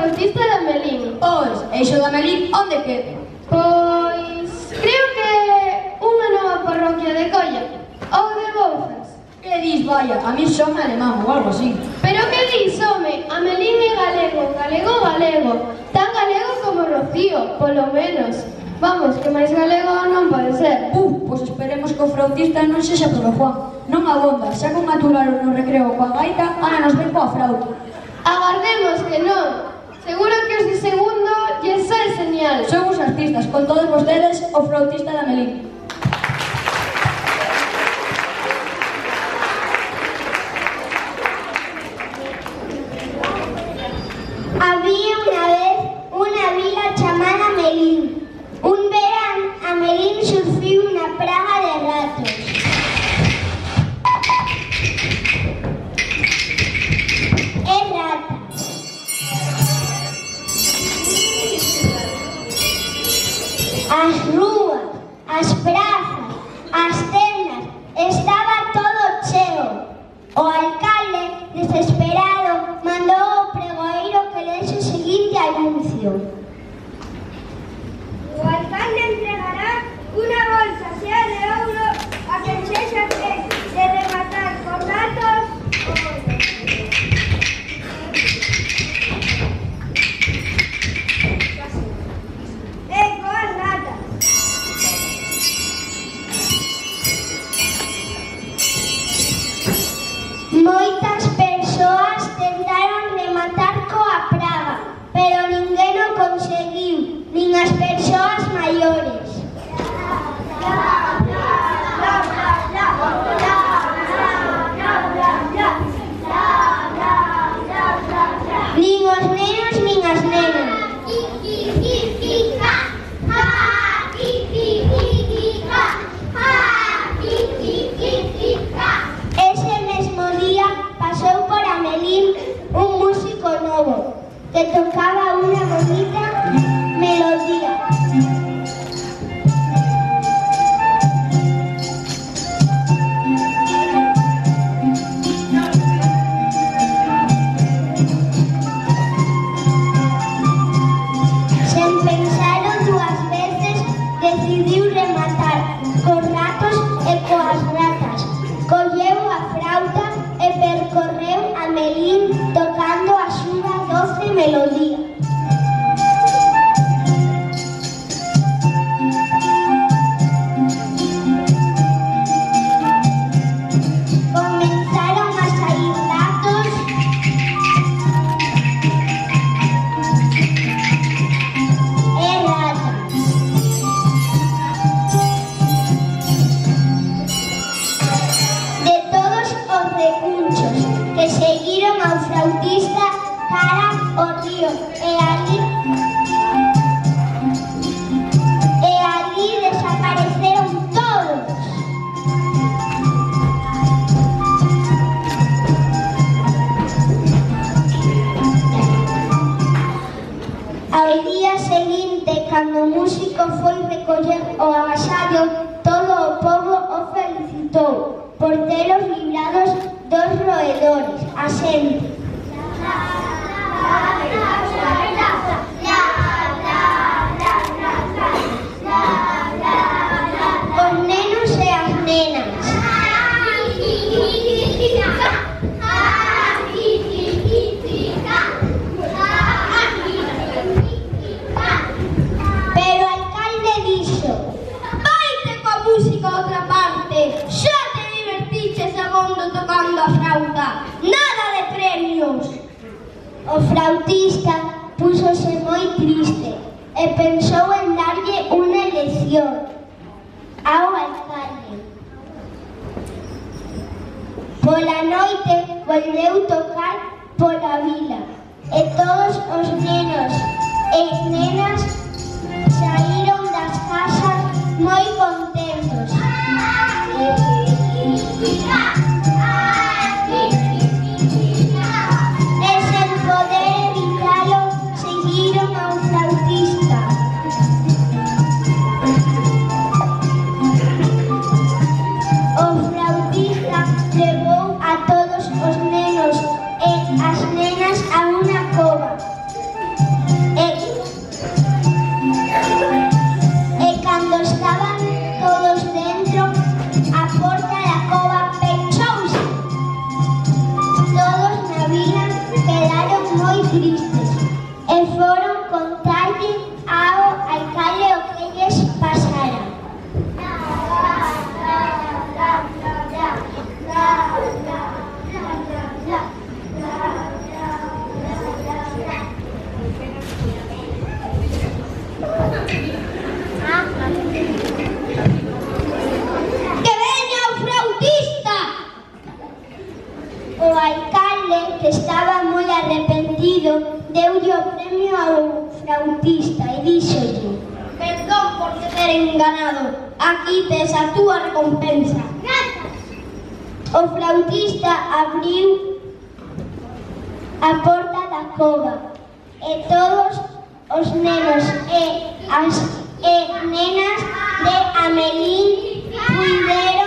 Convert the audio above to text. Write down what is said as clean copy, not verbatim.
flautista de Amelín. Pois, eixo de Amelín, onde queda? Pois... creo que unha nova parroquia de Colla. Ou de Bouzas. Que dis, vaya, a mí son alemán ou algo así. Pero que dis, home? Amelín é galego, galego. Tan galego como Rocío, polo menos. Vamos, que máis galego non pode ser. Pois esperemos que o flautista non sexa polo Juan. Non abonda, xa congaturaron no recreo coa gaita, ahora nos ven coa flauta. Agardemos que non. Seguro que os de segundo lle sai señal. Son os artistas, con todos vostedes, o flautista de Amelín. Había unha vez unha vila chamada Amelín. Un verán, Amelín sufriu unha praga de ratos. E ratas. As rúas, as prazas, as tendas, estaba todo cheo. O alcalde, desesperado, mandou ao pregoeiro que lese o seguinte anuncio. O alcalde entregará unha bolsa chea de ouro a quen sexa de rematar con datos e coas ratas. Moitas persoas tentaron rematar coa praga, pero ninguén o conseguiu, nin as persoas maiores. Nin os nenos nin as nenas. Ese mesmo día pasou por Amelín un músico novo que tocaba unha bonita melodía. Sen pensalo dúas veces, decidiu rematar cos ratos e coas ratas. Colleu a frauta e percorreu Amelín tocando a súa doce melodía. Comenzaron a saír ratos e ratas. De todos os recunchos que seguiron ao flautista cara ao río e ali desapareceron todos. Ao día seguinte, cando o músico foi recoller o agasallo, todo o pobo o felicitou por telos librados dos roedores, a xente. Os nenos e as nenas. Pero o alcalde dixo: "Vaite coa música a outra parte, xa te divertiches abondo tocando a flauta, nada de premios." O flautista púxose moi triste e pensou en darlle unha lección ao alcalde. Pola noite volveu tocar pola vila e todos os nenos e nenas saíron das casas moi contentos. E sen poder evitalo, seguiron ao flautista. O flautista levou a todos os nenos e as nenas a unha cova deulle o premio ao flautista e díxolle: perdón por te ter enganado, aquí tes a túa recompensa. O flautista abriu a porta da cova e todos os nenos e as nenas de Amelín puideron